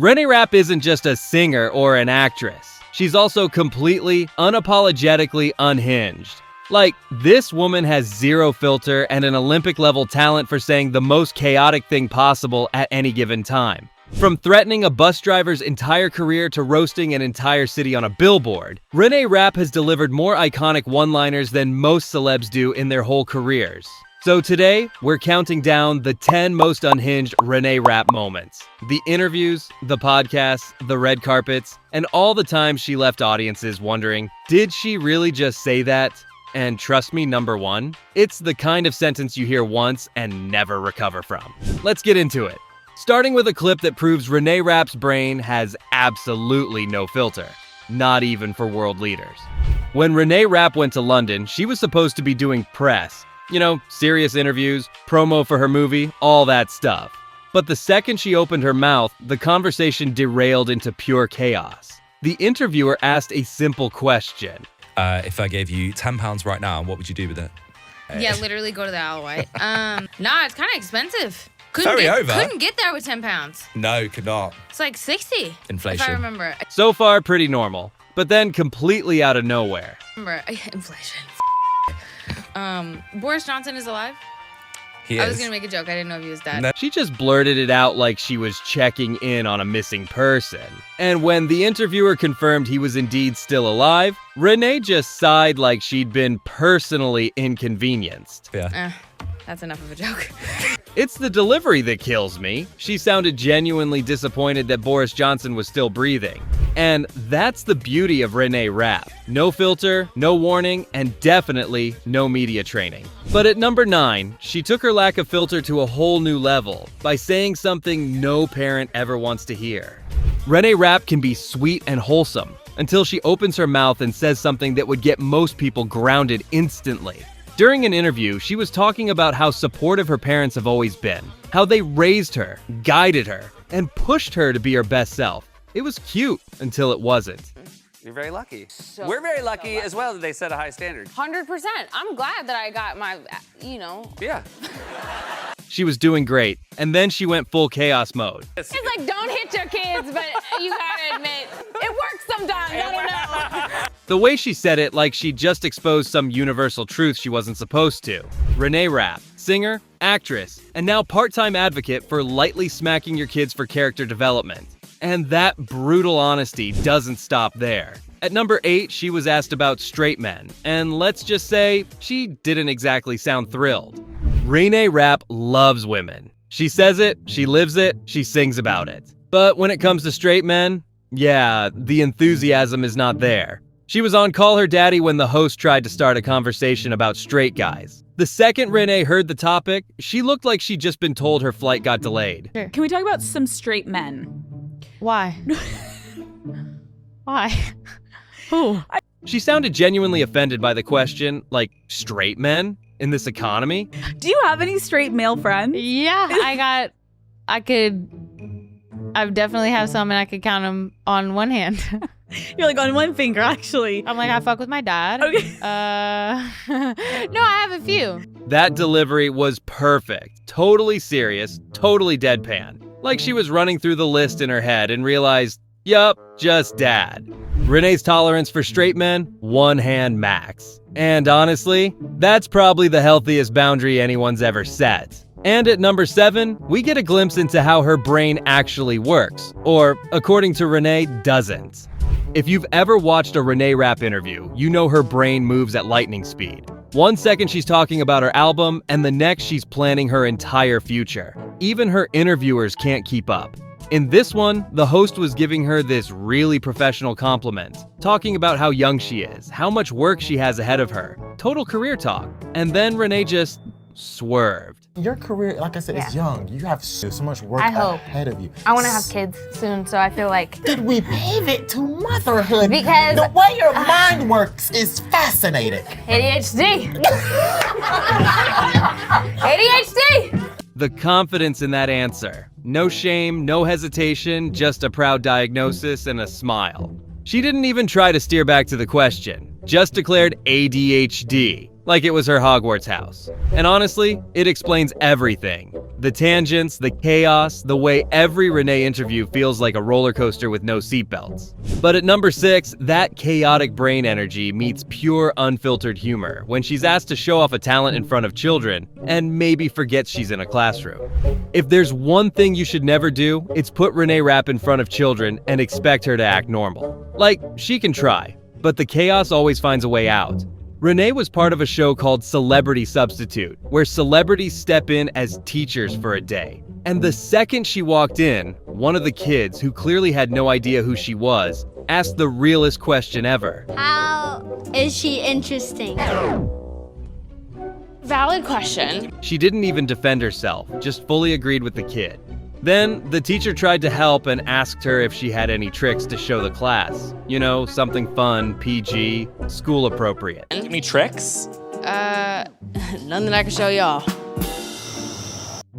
Renée Rapp isn't just a singer or an actress. She's also completely, unapologetically unhinged. Like, this woman has zero filter and an Olympic-level talent for saying the most chaotic thing possible at any given time. From threatening a bus driver's entire career to roasting an entire city on a billboard, Renée Rapp has delivered more iconic one-liners than most celebs do in their whole careers. So today, we're counting down the 10 most unhinged Renée Rapp moments. The interviews, the podcasts, the red carpets, and all the times she left audiences wondering, did she really just say that? And trust me, number one, it's the kind of sentence you hear once and never recover from. Let's get into it. Starting with a clip that proves Renée Rapp's brain has absolutely no filter. Not even for world leaders. When Renée Rapp went to London, she was supposed to be doing press. You know, serious interviews, promo for her movie, all that stuff. But the second she opened her mouth, the conversation derailed into pure chaos. The interviewer asked a simple question. If I gave you £10 right now, what would you do with it? Yeah, literally go to the alleyway. Nah, it's kind of expensive. Couldn't get there with £10. No, could not. It's like 60. Inflation. If I remember. So far, pretty normal. But then completely out of nowhere. Inflation. Boris Johnson is alive? He is. I was gonna make a joke. I didn't know if he was dead. No. She just blurted it out like she was checking in on a missing person. And when the interviewer confirmed he was indeed still alive, Renée just sighed like she'd been personally inconvenienced. Yeah. That's enough of a joke. It's the delivery that kills me. She sounded genuinely disappointed that Boris Johnson was still breathing. And that's the beauty of Renée Rapp. No filter, no warning, and definitely no media training. But at number 9, she took her lack of filter to a whole new level by saying something no parent ever wants to hear. Renée Rapp can be sweet and wholesome until she opens her mouth and says something that would get most people grounded instantly. During an interview, she was talking about how supportive her parents have always been, how they raised her, guided her, and pushed her to be her best self. It was cute until it wasn't. You're very lucky. We're very lucky as well that they set a high standard. 100%. I'm glad that I got my, Yeah. She was doing great, and then she went full chaos mode. It's like, don't hit your kids, but you gotta admit, it works sometimes, I don't know. The way she said it, like she just exposed some universal truth she wasn't supposed to. Renée Rapp, singer, actress, and now part-time advocate for lightly smacking your kids for character development. And that brutal honesty doesn't stop there. At number 8, she was asked about straight men, and let's just say, she didn't exactly sound thrilled. Renée Rapp loves women. She says it, she lives it, she sings about it. But when it comes to straight men, yeah, the enthusiasm is not there. She was on Call Her Daddy when the host tried to start a conversation about straight guys. The second Renée heard the topic, she looked like she'd just been told her flight got delayed. Can we talk about some straight men? Why? Why? Who? She sounded genuinely offended by the question, like, straight men? In this economy? Do you have any straight male friends? Yeah, I definitely have some and I could count them on one hand. You're like on one finger, actually. I'm like, I fuck with my dad. Okay. No, I have a few. That delivery was perfect. Totally serious, totally deadpan. Like she was running through the list in her head and realized, yup, just dad. Renée's tolerance for straight men, one hand max. And honestly, that's probably the healthiest boundary anyone's ever set. And at number 7, we get a glimpse into how her brain actually works, or according to Renée, doesn't. If you've ever watched a Renée Rapp interview, you know her brain moves at lightning speed. One second she's talking about her album, and the next she's planning her entire future. Even her interviewers can't keep up. In this one, the host was giving her this really professional compliment, talking about how young she is, how much work she has ahead of her, total career talk. And then Renée just swerved. Your career, like I said, is young. You have so much work ahead of you. I want to have kids soon, so I feel like... Did we pivot to motherhood? Because... the way your mind works is fascinating. ADHD! ADHD! The confidence in that answer. No shame, no hesitation, just a proud diagnosis and a smile. She didn't even try to steer back to the question, just declared ADHD. like it was her Hogwarts house. And honestly, it explains everything. The tangents, the chaos, the way every Reneé interview feels like a roller coaster with no seatbelts. But at number 6, that chaotic brain energy meets pure unfiltered humor when she's asked to show off a talent in front of children and maybe forgets she's in a classroom. If there's one thing you should never do, it's put Renée Rapp in front of children and expect her to act normal. Like, she can try, but the chaos always finds a way out. Reneé was part of a show called Celebrity Substitute, where celebrities step in as teachers for a day. And the second she walked in, one of the kids, who clearly had no idea who she was, asked the realest question ever. How is she interesting? Valid question. She didn't even defend herself, just fully agreed with the kid. Then, the teacher tried to help and asked her if she had any tricks to show the class. You know, something fun, PG, school appropriate. Any tricks? None that I can show y'all.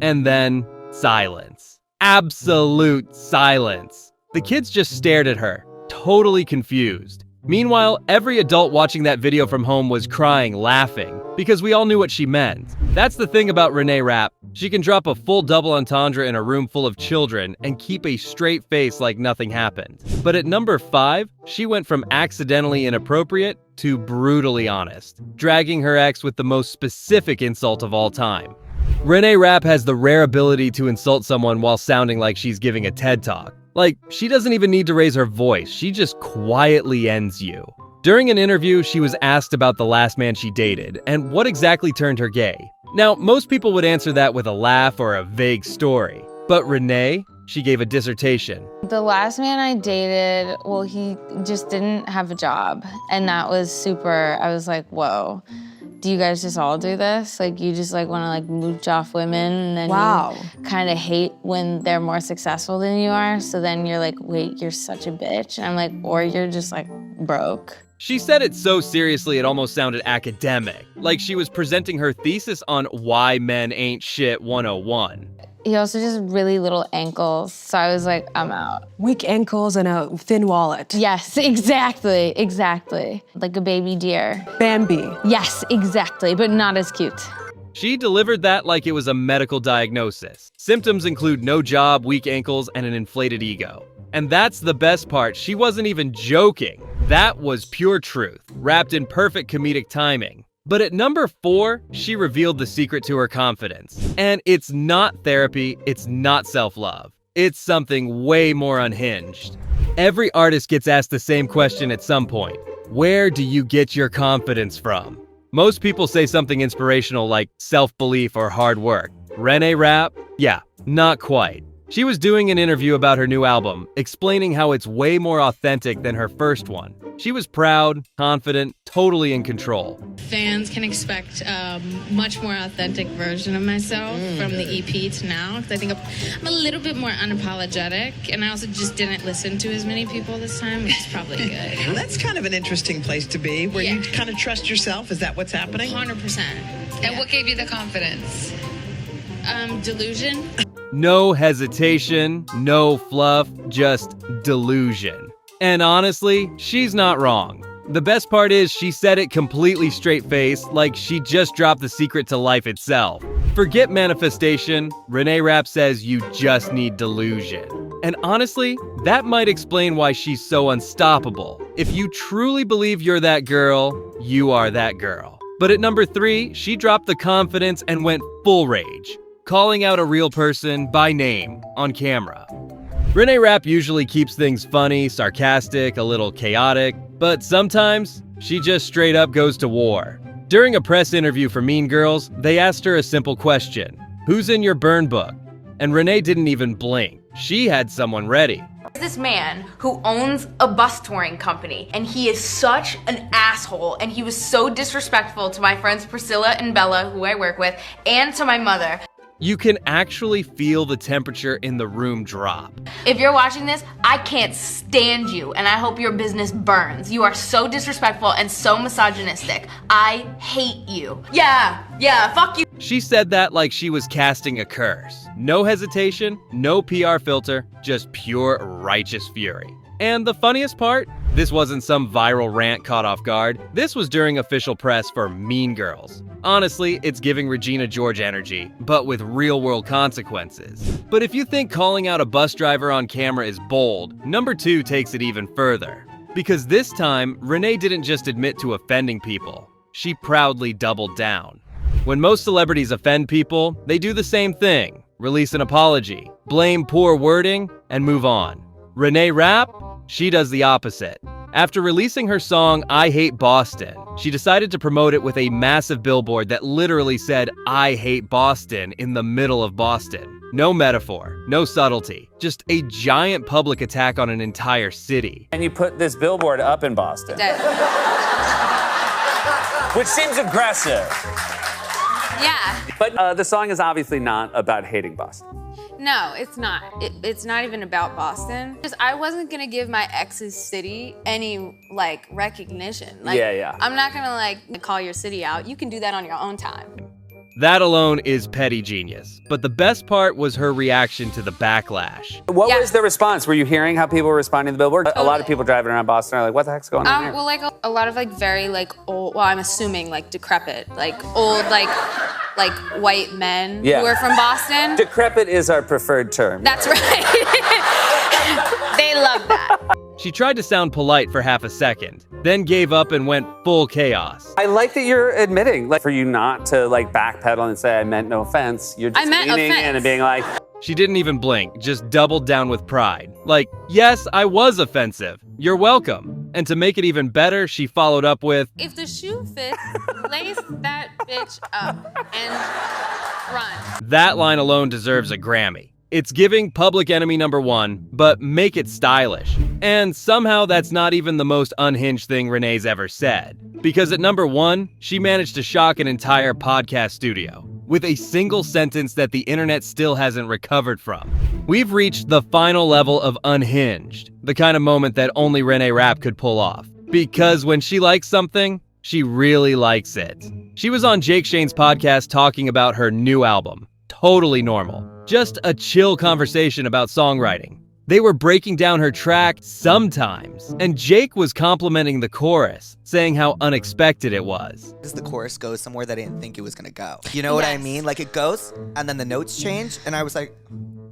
And then, silence. Absolute silence. The kids just stared at her, totally confused. Meanwhile, every adult watching that video from home was crying, laughing, because we all knew what she meant. That's the thing about Renée Rapp. She can drop a full double entendre in a room full of children and keep a straight face like nothing happened. But at number 5, she went from accidentally inappropriate to brutally honest, dragging her ex with the most specific insult of all time. Renée Rapp has the rare ability to insult someone while sounding like she's giving a TED Talk. Like, she doesn't even need to raise her voice, she just quietly ends you. During an interview, she was asked about the last man she dated and what exactly turned her gay. Now, most people would answer that with a laugh or a vague story. But Reneé, she gave a dissertation. The last man I dated, well, he just didn't have a job. And that was super, I was like, whoa. Do you guys just all do this? Like, you just like wanna like mooch off women and then you kind of hate when they're more successful than you are. So then you're like, wait, you're such a bitch. And I'm like, or you're just like broke. She said it so seriously it almost sounded academic, like she was presenting her thesis on Why Men Ain't Shit 101. He also just really little ankles, so I was like, I'm out. Weak ankles and a thin wallet. Yes, exactly, exactly. Like a baby deer. Bambi. Yes, exactly, but not as cute. She delivered that like it was a medical diagnosis. Symptoms include no job, weak ankles, and an inflated ego. And that's the best part, she wasn't even joking. That was pure truth, wrapped in perfect comedic timing. But at number 4, she revealed the secret to her confidence. And it's not therapy, it's not self-love. It's something way more unhinged. Every artist gets asked the same question at some point. Where do you get your confidence from? Most people say something inspirational like self-belief or hard work. Renée Rapp? Yeah, not quite. She was doing an interview about her new album, explaining how it's way more authentic than her first one. She was proud, confident, totally in control. Fans can expect a much more authentic version of myself from the EP to now. Because I think I'm a little bit more unapologetic, and I also just didn't listen to as many people this time, which is probably good. Well, that's kind of an interesting place to be, where you kind of trust yourself. Is that what's happening? 100%. And what gave you the confidence? Delusion. No hesitation, no fluff, just delusion. And honestly, she's not wrong. The best part is she said it completely straight-faced, like she just dropped the secret to life itself. Forget manifestation, Renée Rapp says you just need delusion. And honestly, that might explain why she's so unstoppable. If you truly believe you're that girl, you are that girl. But at number 3, she dropped the confidence and went full rage, calling out a real person by name on camera. Renée Rapp usually keeps things funny, sarcastic, a little chaotic, but sometimes she just straight up goes to war. During a press interview for Mean Girls, they asked her a simple question: who's in your burn book? And Reneé didn't even blink. She had someone ready. This man who owns a bus touring company, and he is such an asshole, and he was so disrespectful to my friends Priscilla and Bella, who I work with, and to my mother. You can actually feel the temperature in the room drop. If you're watching this, I can't stand you, and I hope your business burns. You are so disrespectful and so misogynistic. I hate you. Yeah, fuck you. She said that like she was casting a curse. No hesitation, no PR filter, just pure righteous fury. And the funniest part? This wasn't some viral rant caught off guard. This was during official press for Mean Girls. Honestly, it's giving Regina George energy, but with real-world consequences. But if you think calling out a bus driver on camera is bold, number 2 takes it even further. Because this time, Reneé didn't just admit to offending people. She proudly doubled down. When most celebrities offend people, they do the same thing. Release an apology, blame poor wording, and move on. Renée Rapp, she does the opposite. After releasing her song, I Hate Boston, she decided to promote it with a massive billboard that literally said, I hate Boston in the middle of Boston. No metaphor, no subtlety, just a giant public attack on an entire city. And you put this billboard up in Boston. Which seems aggressive. Yeah. But the song is obviously not about hating Boston. No, it's not. It's not even about Boston. Just I wasn't gonna give my ex's city any like recognition. Like, Yeah. I'm not gonna like call your city out. You can do that on your own time. That alone is petty genius. But the best part was her reaction to the backlash. What was the response? Were you hearing how people were responding to the billboard? A lot of people driving around Boston are like, what the heck's going on here? Well, like a lot of like very like old. Well, I'm assuming like decrepit, like old like white men who are from Boston. Decrepit is our preferred term. That's right. They love that. She tried to sound polite for half a second, then gave up and went full chaos. I like that you're admitting, like, for you not to like backpedal and say I meant no offense. You're just leaning in and being like. She didn't even blink, just doubled down with pride. Like, yes, I was offensive. You're welcome. And to make it even better, she followed up with, If the shoe fits, lace that bitch up and run. That line alone deserves a Grammy. It's giving Public Enemy #1, but make it stylish. And somehow that's not even the most unhinged thing Renée's ever said. Because at #1, she managed to shock an entire podcast studio with a single sentence that the internet still hasn't recovered from. We've reached the final level of unhinged, the kind of moment that only Renée Rapp could pull off. Because when she likes something, she really likes it. She was on Jake Shane's podcast talking about her new album, Totally Normal. Just a chill conversation about songwriting. They were breaking down her track sometimes, and Jake was complimenting the chorus, saying how unexpected it was. Does the chorus go somewhere that I didn't think it was gonna go? You know what I mean? Like it goes, and then the notes change, and I was like,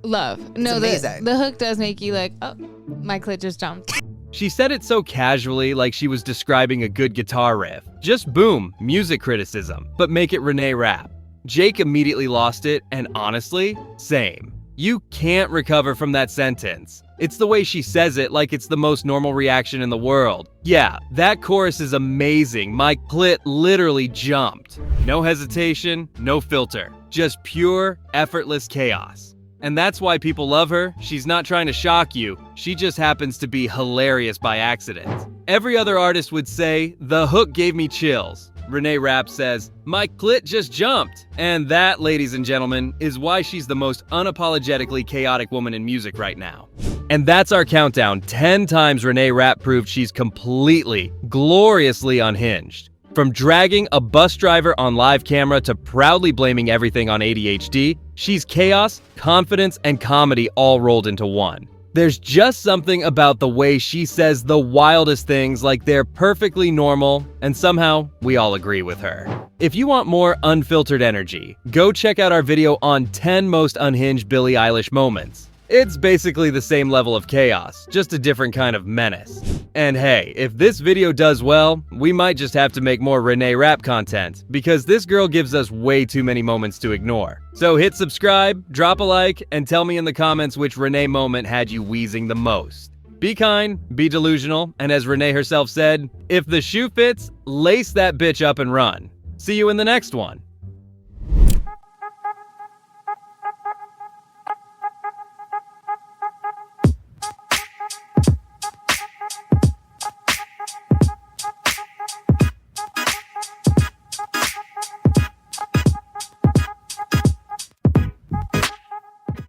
Love. No, the hook does make you like, oh, my clit just jumped. She said it so casually, like she was describing a good guitar riff. Just boom, music criticism, but make it Renée Rapp. Jake immediately lost it, and honestly, same. You can't recover from that sentence. It's the way she says it, like it's the most normal reaction in the world. Yeah, that chorus is amazing. My clit literally jumped. No hesitation, no filter. Just pure, effortless chaos. And that's why people love her. She's not trying to shock you. She just happens to be hilarious by accident. Every other artist would say, the hook gave me chills. Renée Rapp says, my clit just jumped. And that, ladies and gentlemen, is why she's the most unapologetically chaotic woman in music right now. And that's our countdown. 10 times Renée Rapp proved she's completely, gloriously unhinged. From dragging a bus driver on live camera to proudly blaming everything on ADHD, she's chaos, confidence, and comedy all rolled into one. There's just something about the way she says the wildest things like they're perfectly normal, and somehow we all agree with her. If you want more unfiltered energy, go check out our video on 10 most unhinged Billie Eilish moments. It's basically the same level of chaos, just a different kind of menace. And hey, if this video does well, we might just have to make more Renée Rapp content, because this girl gives us way too many moments to ignore. So hit subscribe, drop a like, and tell me in the comments which Renée moment had you wheezing the most. Be kind, be delusional, and as Renée herself said, if the shoe fits, lace that bitch up and run. See you in the next one.